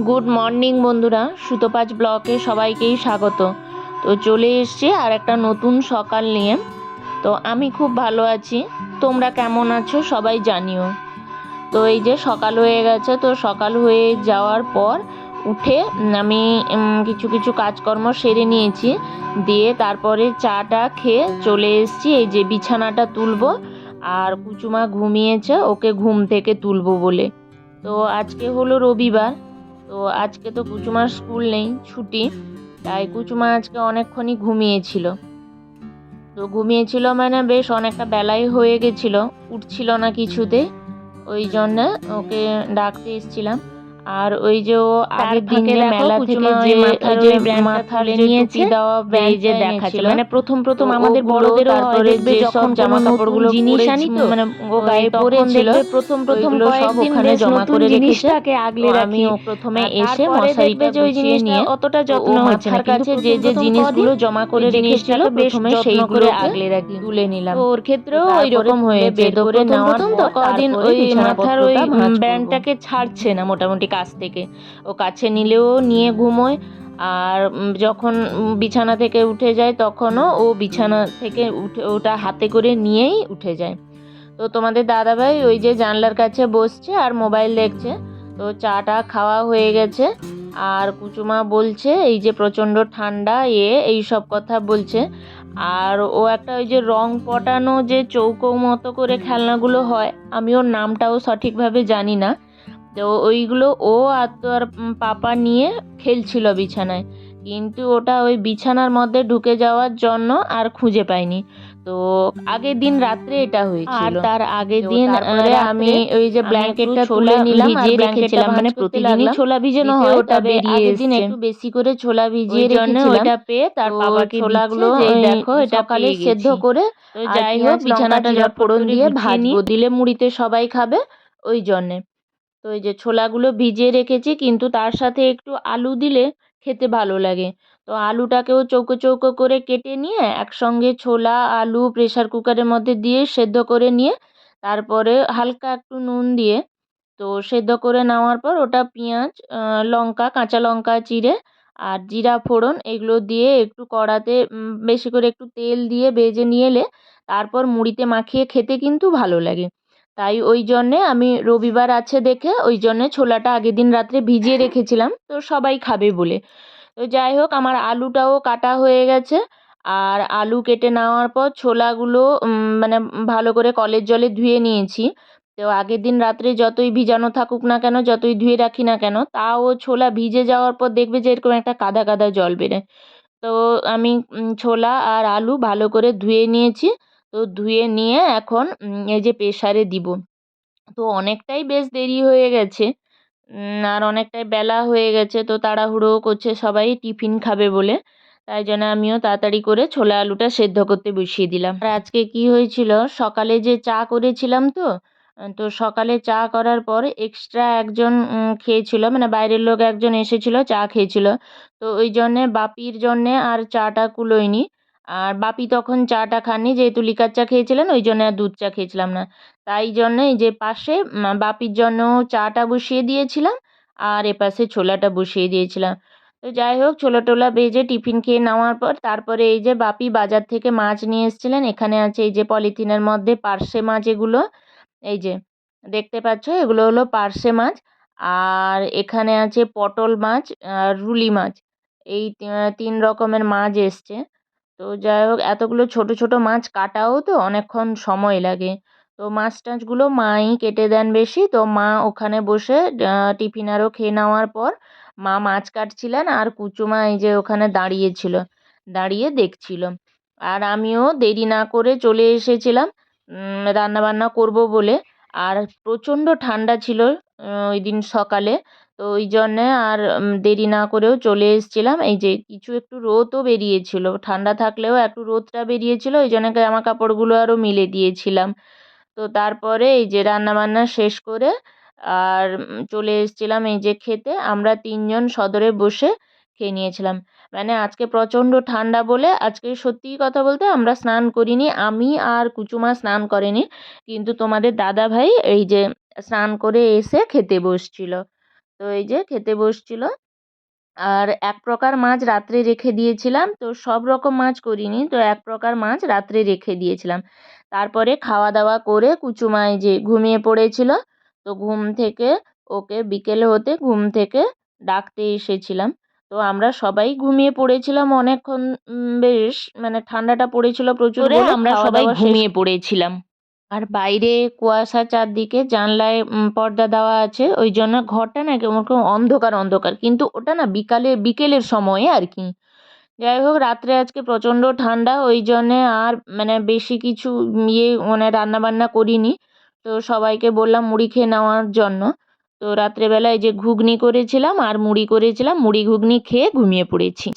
Good morning বন্ধুরা, সুতোপাঁচ ব্লকে সবাইকেই স্বাগত। তো চলে এসছি আর একটা নতুন সকাল নিয়ে। তো আমি খুব ভালো আছি, তোমরা কেমন আছো সবাই জানিও। তো এই যে সকাল হয়ে গেছে, তো সকাল হয়ে যাওয়ার পর উঠে আমি কিছু কিছু কাজকর্ম সেরে নিয়েছি, দিয়ে তারপরে চাটা খেয়ে চলে এসেছি। এই যে বিছানাটা তুলবো, আর কুচুমা ঘুমিয়েছে, ওকে ঘুম থেকে তুলবো বলে। তো আজকে হলো রবিবার, তো আজকে তো কুচুমার স্কুল নেই, ছুটি। তাই কুচুমা আজকে অনেকক্ষণই ঘুমিয়েছিল। তো ঘুমিয়েছিল মানে বেশ অনেকটা বেলাই হয়ে গেছিল, উঠছিল না কিছুতে। ওই জন্যে ওকে ডাকতে এসেছিলাম। আর ওই যে ও আগের দিন যে মেলা থেকে যে মাথার যে টুপি দেওয়া ব্যান্ডটা দেখাচ্ছিল, মানে প্রথম আমাদের বড়দেরও তারপরে যে সব জামা কাপড়গুলো জিনিস আনি, তো মানে ও গায়ে পরেছিল প্রথম সব ওখানে জমা করে রেখেছে। আগলে রাখি ও প্রথমে এসে মশারিটা গুছিয়ে নিয়ে অতটা যত্ন মাথার কাছে যে যে জিনিসগুলো জমা করে রেখেছিল প্রথমে সেইগুলো আগলে রাখি, তুলে নিলাম। ওর ক্ষেত্রেও ওই রকম হয়েছে। তো প্রথম তো কদিন ওই মাথার ওই ব্যান্ডটাকে ছাড়ছে না মোটামুটি কাছ থেকে। ও কাছে নিলেও নিয়ে ঘুমোয়, আর যখন বিছানা থেকে উঠে যায় তখনও ও বিছানা থেকে উঠে ওটা হাতে করে নিয়েই উঠে যায়। তো তোমাদের দাদাভাই ওই যে জানলার কাছে বসছে আর মোবাইল দেখছে। তো চাটা খাওয়া হয়ে গেছে, আর কুচুমা বলছে এই যে প্রচণ্ড ঠান্ডা এই সব কথা বলছে। আর ও একটা ওই যে রং পটানো যে চৌকো মতো করে খেলনাগুলো হয়, আমি ওর নামটাও সঠিকভাবে জানি না। তো ওইগুলো ও আর তোর পাপা নিয়ে খেলছিল বিছানায়, কিন্তু ওটা ওই বিছানার মধ্যে ঢুকে যাওয়ার জন্য আর খুঁজে পাইনি। তো আগের দিন রাত্রে এটা হয়েছিল, আর তার আগের দিন আমি ওই যে ব্ল্যাঙ্কেটটা তুলে নিলাম, ভিজিয়ে রেখেছিলাম, মানে প্রতিদিনই ছোলা ভিজানো হয়, ওটা আগের দিন একটু বেশি করে ছোলা ভিজিয়ে রেখেছিলাম। ওটা পেয়ে তার বাবাকে ছোলাগুলো এই দেখো এটা সকালে সেদ্ধ করে, তো যাই হোক বিছানাটা ফোড়ন দিয়ে ভাজবো, দিলে মুড়িতে সবাই খাবে ওই জন্যে। তো এই যে ছোলাগুলো ভিজিয়ে রেখেছি, কিন্তু তার সাথে একটু আলু দিলে খেতে ভালো লাগে। তো আলুটাকেও চৌকো চৌকো করে কেটে নিয়ে একসঙ্গে ছোলা আলু প্রেসার কুকারের মধ্যে দিয়ে সেদ্ধ করে নিয়ে, তারপরে হালকা একটু নুন দিয়ে তো সেদ্ধ করে নেওয়ার পর ওটা পেঁয়াজ লঙ্কা কাঁচা লঙ্কা চিড়ে আর জিরা ফোড়ন এগুলো দিয়ে একটু কড়াতে বেশি করে একটু তেল দিয়ে ভেজে নিয়ে এলে তারপর মুড়িতে মাখিয়ে খেতে কিন্তু ভালো লাগে। তাই ওই জন্যে আমি রবিবার আছে দেখে ওই জন্যে ছোলাটা আগের দিন রাত্রে ভিজিয়ে রেখেছিলাম, তো সবাই খাবে বলে। তো যাই হোক আমার আলুটাও কাটা হয়ে গেছে, আর আলু কেটে নেওয়ার পর ছোলাগুলো মানে ভালো করে কলের জলে ধুয়ে নিয়েছি। তো আগের দিন রাত্রে যতই ভিজানো থাকুক না কেন, যতই ধুয়ে রাখি না কেন, তাও ছোলা ভিজে যাওয়ার পর দেখবে যে এরকম একটা কাদা কাদা জল বেরোয়। তো আমি ছোলা আর আলু ভালো করে ধুয়ে নিয়েছি। তো ধুয়ে নিয়ে এখন এই যে প্রেসারে দিব। তো অনেকটাই বেশ দেরি হয়ে গেছে, আর অনেকটাই বেলা হয়ে গেছে, তো তাড়াহুড়ো করছে সবাই টিফিন খাবে বলে। তাই জন্য আমিও তাড়াতাড়ি করে ছোলা আলুটা সেদ্ধ করতে বসিয়ে দিলাম। আর আজকে কি হয়েছিল, সকালে যে চা করেছিলাম, তো সকালে চা করার পর এক্সট্রা একজন খেয়েছিল, মানে বাইরের লোক একজন এসেছিল চা খেয়েছিল। তো ওই জন্যে বাপির জন্যে আর চাটা কুলোয়নি। আর বাপি তখন চাটা খাননি, যেহেতু লিকার চা খেয়েছিলেন ওই জন্য আর দুধ চা খেয়েছিলাম না। তাই জন্যে এই যে পাশে বাপির জন্য চাটা বসিয়ে দিয়েছিলাম, আর এপাশে ছোলাটা বসিয়ে দিয়েছিলাম। তো যাই হোক ছোলা টোলা ভেজে টিফিন খেয়ে নেওয়ার পর তারপরে এই যে বাপি বাজার থেকে মাছ নিয়ে এসেছিলেন। এখানে আছে এই যে পলিথিনের মধ্যে পার্শে মাছ, এগুলো এই যে দেখতে পাচ্ছ এগুলো হলো পার্শে মাছ। আর এখানে আছে পটল মাছ আর রুলি মাছ, এই তিন রকমের মাছ এসছে। তো যাই হোক এতগুলো ছোট ছোট মাছ কাটাও তো অনেকক্ষণ সময় লাগে। তো মাছ টাছগুলো মাই কেটে দেন বেশি, তো মা ওখানে বসে টিফিন আরও খেয়ে নেওয়ার পর মা মাছ কাটছিলেন, আর কুচুমা এই যে ওখানে দাঁড়িয়েছিল, দাঁড়িয়ে দেখছিল। আর আমিও দেরি না করে চলে এসেছিলাম রান্না বান্না করব বলে। আর প্রচণ্ড ঠান্ডা ছিল ওই দিন সকালে, তো ওই জন্যে আর দেরি না করেও চলে এসেছিলাম। এই যে কিছু একটু রোদও বেরিয়েছিল, ঠান্ডা থাকলেও একটু রোদটা বেরিয়েছিল, ওই জন্য জামা কাপড়গুলো আরও মেলে দিয়েছিলাম। তো তারপরে এই যে রান্নাবান্না শেষ করে আর চলে এসেছিলাম এই যে খেতে। আমরা তিনজন সদরে বসে খেয়ে নিয়েছিলাম। মানে আজকে প্রচণ্ড ঠান্ডা বলে আজকে সত্যিই কথা বলতে আমরা স্নান করিনি, আমি আর কুচুমা স্নান করেনি, কিন্তু তোমাদের দাদা ভাই এই যে স্নান করে এসে খেতে বসছিল। তো এই যে খেতে বসছিল। আর এক প্রকার মাছ রাত্রে রেখে দিয়েছিলাম, তো সব রকম মাছ করিনি, তো এক প্রকার মাছ রাত্রে রেখে দিয়েছিলাম। তারপরে খাওয়া দাওয়া করে কুচুমা এই যে ঘুমিয়ে পড়েছিল। তো ঘুম থেকে ওকে বিকেলে হতে ঘুম থেকে ডাকতে এসেছিলাম। তো আমরা সবাই ঘুমিয়ে পড়েছিলাম অনেকক্ষণ, বেশ মানে ঠান্ডাটা পড়েছিল প্রচুর বলে আমরা সবাই ঘুমিয়ে পড়েছিলাম। আর বাইরে কুয়াশা চারদিকে, জানলায় পর্দা দেওয়া আছে, ওই জন্য ঘরটা না কেমন কেমন অন্ধকার অন্ধকার, কিন্তু ওটা না বিকেলের সময়ে আর কি। যাই হোক, রাত্রে আজকে প্রচণ্ড ঠান্ডা, ওই জন্যে আর মানে বেশি কিছু মানে রান্না বান্না করিনি। তো সবাইকে বললাম মুড়ি খেয়ে নেওয়ার জন্য। তো রাত্রেবেলায় যে ঘুগনি করেছিলাম আর মুড়ি করেছিলাম, মুড়ি ঘুগনি খেয়ে ঘুমিয়ে পড়েছি।